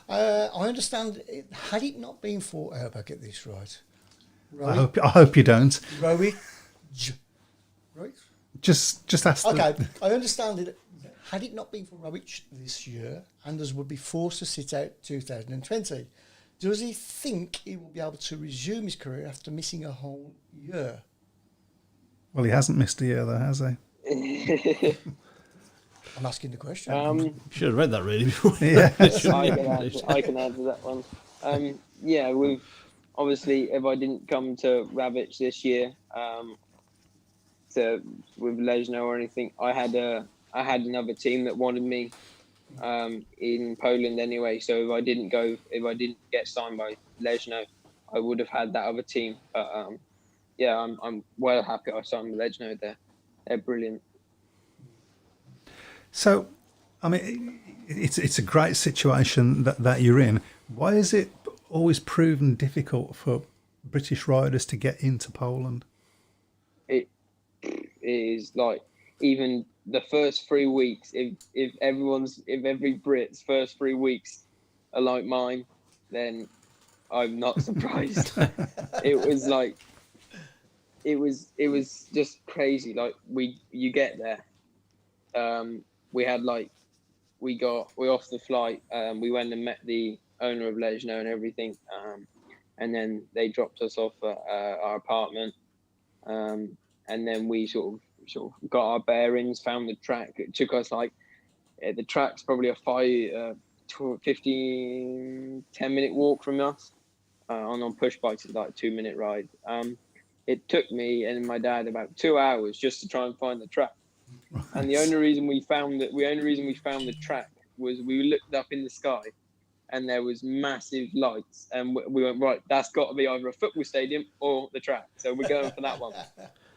I understand. Had it not been for, I hope I get this right. I hope you don't. Rowe. Right? Just ask. Okay, I understand it. Had it not been for Rowic this year, Anders would be forced to sit out 2020. Does he think he will be able to resume his career after missing a whole year? Well, he hasn't missed a year, though, has he? I'm asking the question. Should have read that really before. Yeah. I can answer that one. Yeah, with obviously, if I didn't come to Ravic this year, with Lejno or anything, I had another team that wanted me in Poland anyway. So if I didn't get signed by Lejno, I would have had that other team. But yeah, I'm well happy I signed with Lejno there. They're brilliant. So, I mean, it's a great situation that you're in. Why is it always proven difficult for British riders to get into Poland? It is like, even the first 3 weeks, if every Brit's first 3 weeks are like mine, then I'm not surprised. It was just crazy. Like you get there. We off the flight. We went and met the owner of Lejno and everything. And then they dropped us off at our apartment. And then we sort of got our bearings, found the track. It took us the track's probably a 10-minute walk from us. On push bikes, it's like a 2-minute ride. It took me and my dad about 2 hours just to try and find the track. Right. And the only reason we found the track was we looked up in the sky and there was massive lights, and we went, right, that's got to be either a football stadium or the track. So we're going for that one.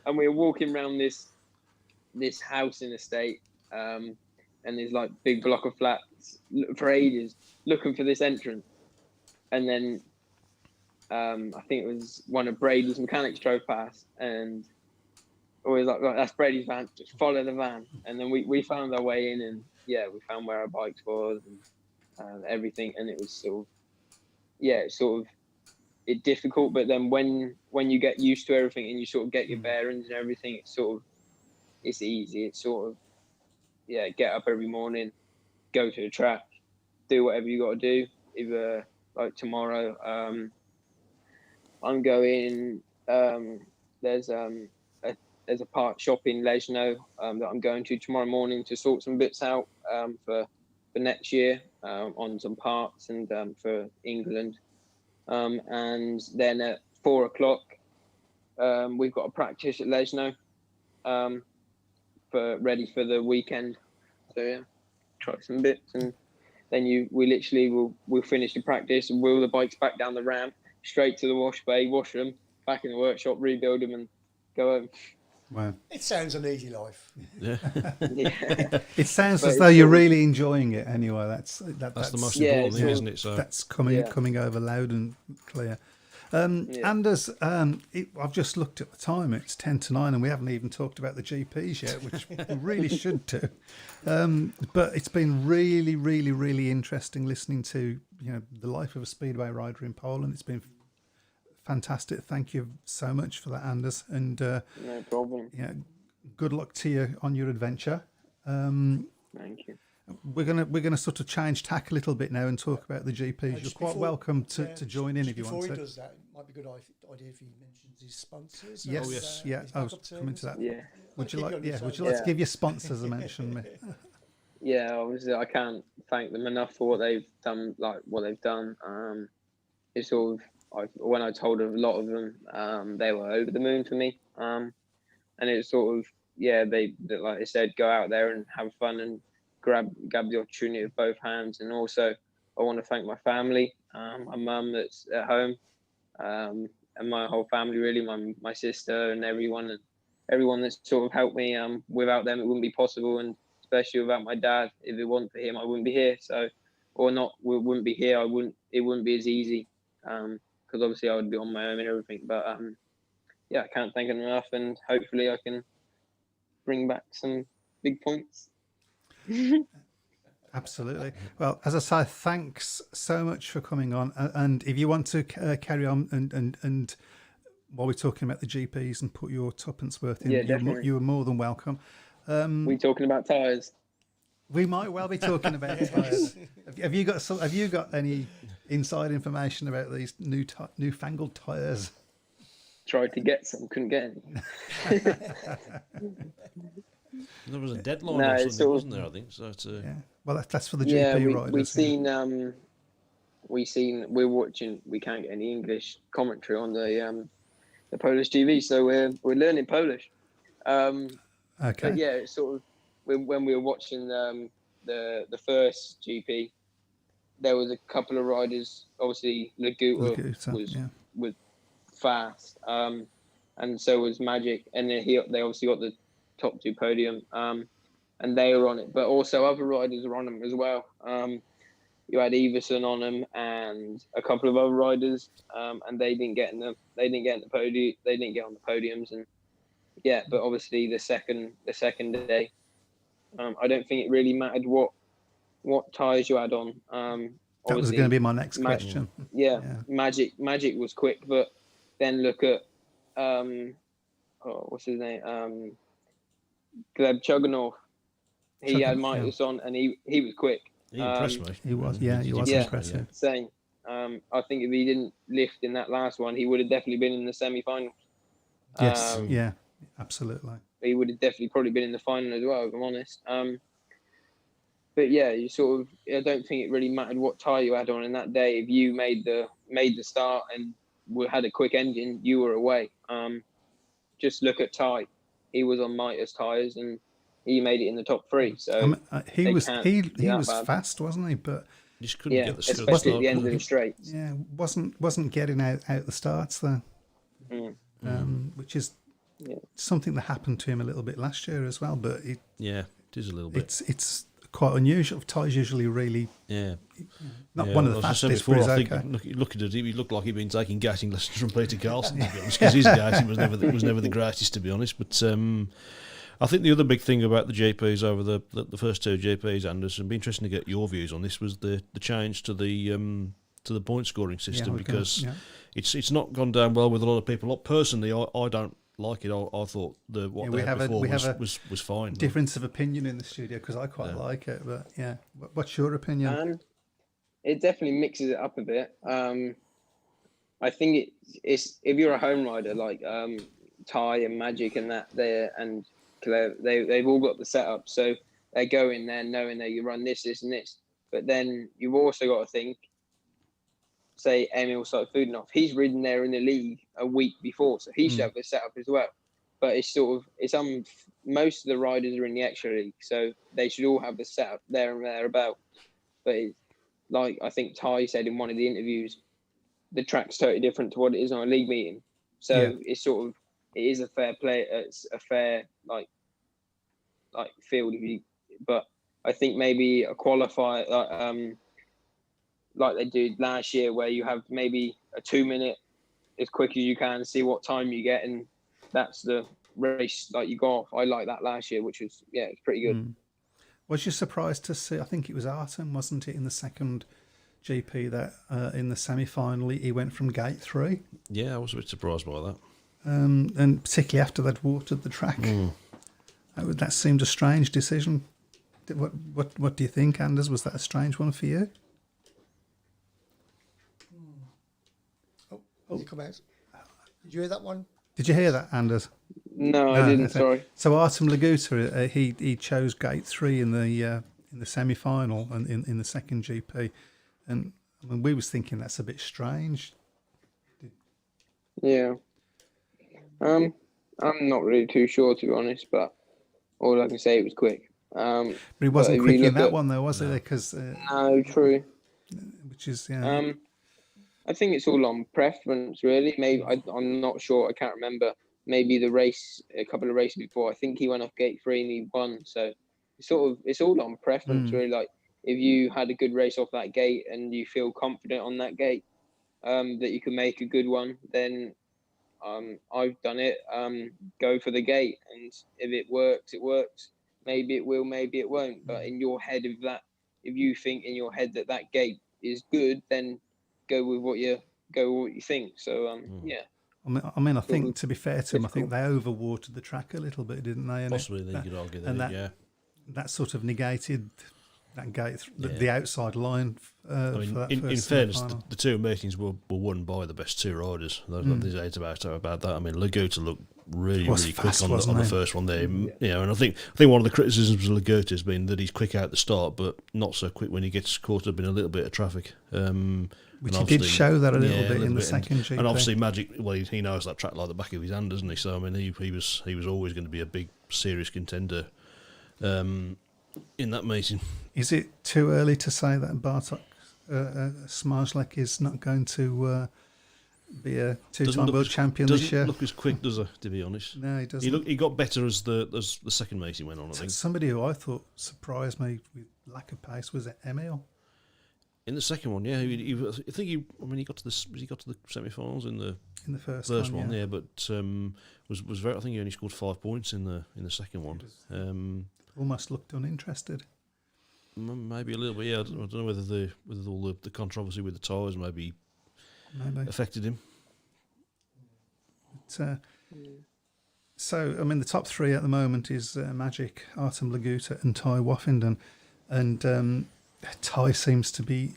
And we were walking around this house in the state, and there's like big block of flats for ages, looking for this entrance. And then I think it was one of Brady's mechanics drove past, and always like, right, that's Brady's van, just follow the van. And then we found our way in, and yeah, we found where our bikes was and everything, and it was sort of it's sort of it's difficult. But then when you get used to everything and you sort of get your bearings and everything, it's easy. It's sort of get up every morning, go to the track, do whatever you got to do. Either like tomorrow, I'm going. There's a part shop in Lesno that I'm going to tomorrow morning to sort some bits out for next year on some parts and for England. And then at 4 o'clock, we've got a practice at Lesno ready for the weekend. So try some bits, and then we'll finish the practice and wheel the bikes back down the ramp, straight to the wash bay, wash them, back in the workshop, rebuild them, and go home. Wow. It sounds an easy life. Yeah, It sounds as though you're really enjoying it anyway. That's the most important thing, isn't it? So that's coming over loud and clear. Anders, I've just looked at the time. It's 10 to 9, and we haven't even talked about the GPs yet, which we really should do. But it's been really, really, really interesting listening to the life of a speedway rider in Poland. It's been fantastic. Thank you so much for that, Anders. And no problem. Good luck to you on your adventure. Thank you. We're gonna sort of change tack a little bit now and talk about the GPs. You're quite welcome to join in if you want to. Before he does that, it might be a good idea if he mentions his sponsors. Yes, I was coming to that. Yeah. Would you like to give your sponsors a mention? Yeah, obviously I can't thank them enough for what they've done. It's sort of when I told a lot of them, they were over the moon for me. And it's sort of they like I said, go out there and have fun and grab the opportunity with both hands. And also I want to thank my family, my mum that's at home, and my whole family really, my sister and everyone that's sort of helped me. Without them it wouldn't be possible, and especially without my dad. If it wasn't for him I wouldn't be here. We wouldn't be here. It wouldn't be as easy, because obviously I would be on my own and everything. But I can't thank them enough, and hopefully I can bring back some big points. Absolutely. Well, as I say, thanks so much for coming on. And if you want to carry on and while we're talking about the GPs and put your tuppence worth in, you're more than welcome. We talking about tyres? We might well be talking about tyres. Have you got any inside information about these newfangled tyres? Tried to get some, couldn't get any. There was a deadline or something, wasn't there? I think so. Well, that's for the GP riders. We're watching. We can't get any English commentary on the Polish TV, so we're learning Polish. Okay. But yeah, it's sort of when we were watching the first GP, there was a couple of riders. Obviously, Laguta was fast, and so was Magic, and then they obviously got the top two podium, and they were on it, but also other riders were on them as well. You had Everson on them and a couple of other riders, and they didn't get on the podiums, and but obviously the second day, I don't think it really mattered what tyres you had on. That was going to be my next question. Magic was quick, but then look at what's his name? Gleb Chuganov. He had Midas on, and he was quick. He impressed me. He was impressive. Same. I think if he didn't lift in that last one, he would have definitely been in the semi-finals. Yes, absolutely. He would have definitely probably been in the final as well, if I'm honest. But yeah, you sort of, I don't think it really mattered what tyre you had on in that day. If you made the start and had a quick engine, you were away. Just look at Ty. He was on Midas tyres and he made it in the top three. So he was fast, wasn't he? But just couldn't get the start. Especially at the end of the straights. Yeah, wasn't getting out the starts there. Which is something that happened to him a little bit last year as well. But it is a little bit. It's quite unusual. Ty's usually really not one of the fastest. Before, I think looking at him, he looked like he'd been taking gating lessons from Peter Carlson, to be honest, because his gating was never the greatest, to be honest. But I think the other big thing about the GPs over the first two GPs, Anders, and it'd be interesting to get your views on this, was the change to the the point scoring system we're gonna- because yeah. it's not gone down well with a lot of people. Personally, I don't like it. I thought what we they have had a- before we have a was fine. Difference of opinion in the studio because I quite like it, but yeah. What's your opinion? It definitely mixes it up a bit. I think it's if you're a home rider like Ty and Magic and that there and Claire, they've all got the setup, so they go in there knowing that you run this, and this. But then you've also got to think, say Emil Foodenoff, he's ridden there in the league a week before, so he should have the setup as well. But it's most of the riders are in the extra league, so they should all have the setup there and thereabout. But it's, like I think Ty said in one of the interviews, the track's totally different to what it is on a league meeting. So it's it is a fair play. It's a fair like field. But I think maybe a qualifier like they did last year, where you have maybe a 2-minute as quick as you can, see what time you get, and that's the race like you go off. I like that last year, which was it's pretty good. Was you surprised to see? I think it was Artem, wasn't it, in the second GP that in the semi-final he went from gate 3? Yeah, I was a bit surprised by that. And particularly after they'd watered the track, that seemed a strange decision. What do you think, Anders? Was that a strange one for you? Oh, come out. Did you hear that one? Did you hear that, Anders? No, I didn't. Sorry. So Artem Laguta, he chose gate 3 in the semi-final and in the second GP, and I mean, we was thinking that's a bit strange. Yeah. I'm not really too sure, to be honest, but all I can say, it was quick. But he wasn't quick in that one, though, was he? Because no, true. Which is I think it's all on preference, really. Maybe I'm not sure. I can't remember. Maybe a couple of races before, I think he went off gate 3 and he won. So it's all on preference, really. Like if you had a good race off that gate and you feel confident on that gate, that you can make a good one, then I've done it. Go for the gate, and if it works, it works. Maybe it will, maybe it won't. But in your head, if you think in your head that gate is good, then go with what you think. So yeah. I mean, I think to be fair to him, I think they overwatered the track a little bit, didn't they? And Possibly, you could argue that. That sort of negated that gate, the outside line. I mean, in fairness, the two meetings were won by the best two riders. There's eight about that. I mean, Laguta looked really fast, quick on the first one there. And I think one of the criticisms of Laguta has been that he's quick out the start, but not so quick when he gets caught up in a little bit of traffic. Which he did show that a little bit in the second GP. And obviously, Magic, well, he knows that track like the back of his hand, doesn't he? So I mean, he was always going to be a big, serious contender in that meeting. Is it too early to say that Bartok Smarzlek is not going to be a two-time world champion this year? Doesn't look as quick, does he? To be honest, no, he doesn't. He got better as the second meeting went on. I think somebody who I thought surprised me with lack of pace was Emil. In the second one, yeah, he got to the semi-finals in the first one, yeah, but was very. I think he only scored 5 points in the second one. Almost looked uninterested. Maybe a little bit. Yeah, I don't know whether all the controversy with the tyres maybe affected him. But, so I mean, the top 3 at the moment is Magic, Artem Laguta, and Ty Woffington, and Ty seems to be.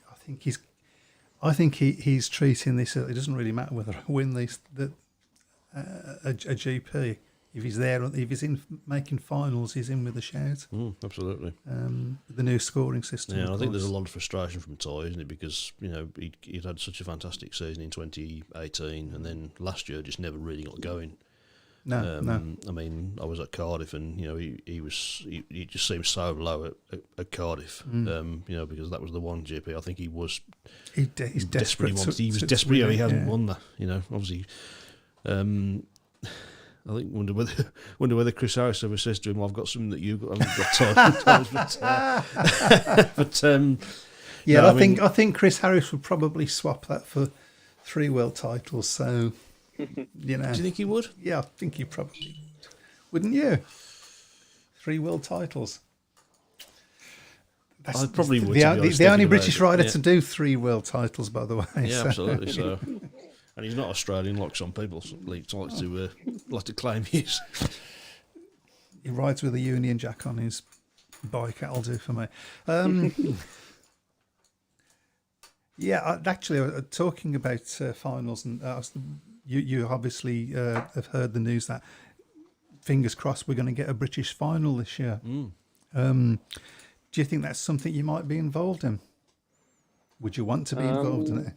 I think he's treating this. It doesn't really matter whether I win a GP. If he's there, if he's in making finals, he's in with a shout. Absolutely. The new scoring system. Yeah, I think there's a lot of frustration from Ty, isn't it? Because he'd had such a fantastic season in 2018, and then last year just never really got going. No. I mean, I was at Cardiff, and he just seemed so low at Cardiff. Because that was the one GP I think he was. He's desperate. He was desperate. He hasn't won that. Obviously. I think wonder whether Chris Harris ever says to him, "I've got something that you've got, I haven't got." But I think Chris Harris would probably swap that for 3 world titles. So do you think he would? Yeah, I think he probably would. Wouldn't you? 3 world titles. I probably would. The, to be honest, the only thinking British about it. rider Yeah. to do 3 world titles, by the way. Yeah, so. absolutely. So, and he's not Australian like some people like to claim he is. He rides with a Union Jack on his bike. That'll do for me. Actually, talking about finals, and you obviously have heard the news that fingers crossed we're going to get a British final this year. Do you think that's something you might be involved in? Would you want to be involved in it?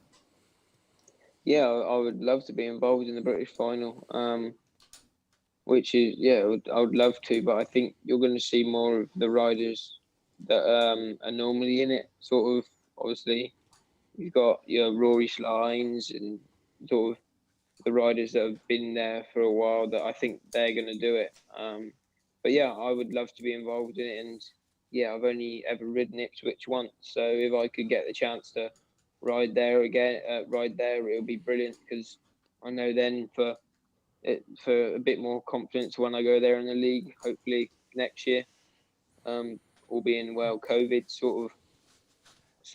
Yeah, I would love to be involved in the British final. Which is, I would love to, but I think you're going to see more of the riders that are normally in it. Sort of, obviously, you've got your Rory Schleins and sort of the riders that have been there for a while that I think they're going to do it. But yeah, I would love to be involved in it. And yeah, I've only ever ridden Ipswich once. So if I could get the chance to ride there again, it would be brilliant, because I know then for a bit more confidence when I go there in the league, hopefully next year, all being well, COVID sort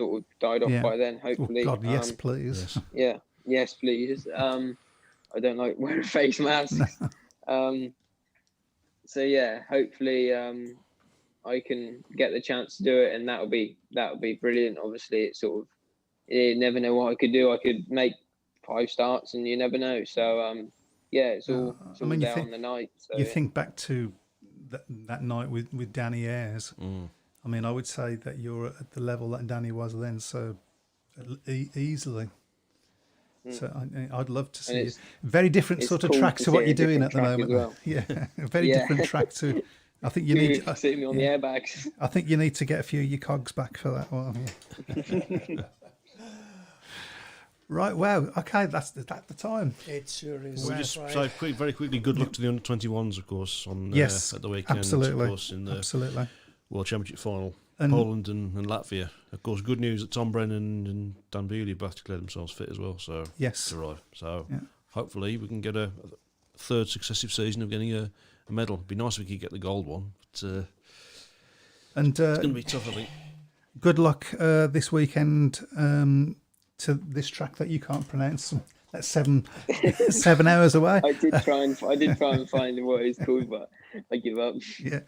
of died off by then, hopefully. Oh God, yes, please. Yes. Yes, please. I don't like wearing face masks. So yeah, hopefully I can get the chance to do it, and that would be brilliant. Obviously, it's sort of, you never know what I could do. I could make 5 starts, and you never know. So yeah, it's all down on the night. So, you think back to that night with Danny Ayres. I mean, I would say that you're at the level that Danny was then, so easily. So I'd love to see it. Very different sort of cool track to what you're doing at the track as moment. well. Yeah, a very different track to. I think you need sitting on the airbags. I think you need to get a few of your cogs back for that one. Yeah. Right. Wow. Okay. That's the time. It sure is. We'll just say very quickly, good luck to the under-21s, of course, on Yes, at the weekend. absolutely. Of course, in the World Championship final. And- Poland and Latvia. Of course, good news that Tom Brennan and Dan Bewley both declared themselves fit as well. So Yes. to arrive. So Yeah. hopefully we can get a third successive season of getting a medal. It'd be nice if we could get the gold one. But, And it's going to be tough, I think. good luck this weekend to this track that you can't pronounce. That's 7 hours away. I did try and find what it's called, but I give up. Yeah,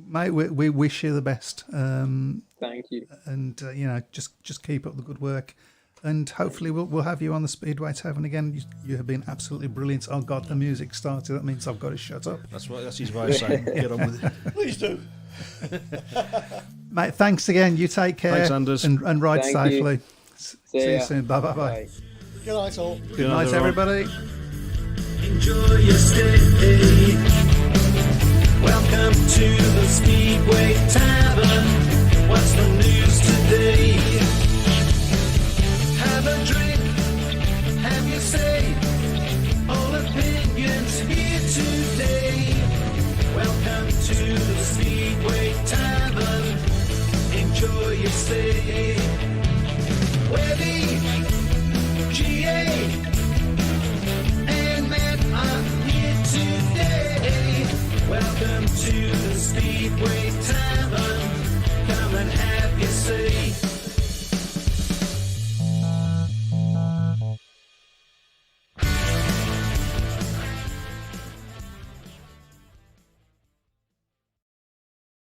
mate. We wish you the best. Thank you. And just keep up the good work, and hopefully we'll have you on the Speedway Tavern again. You have been absolutely brilliant. Oh God, the music started. That means I've got to shut up. That's his way of saying get on with it. Please do. Mate, thanks again. You take care. Thanks, Anders. And ride Thank safely. you. See you soon. Bye. Bye. Good night, all. Good night, everybody. Enjoy your stay. Welcome to the Speedway Tavern. What's the news today? Have a drink, have your say. All opinions here today. Welcome to the Speedway Tavern. Enjoy your stay. Webby, GA, and Matt are here today. Welcome to the Speedway Tavern. Come and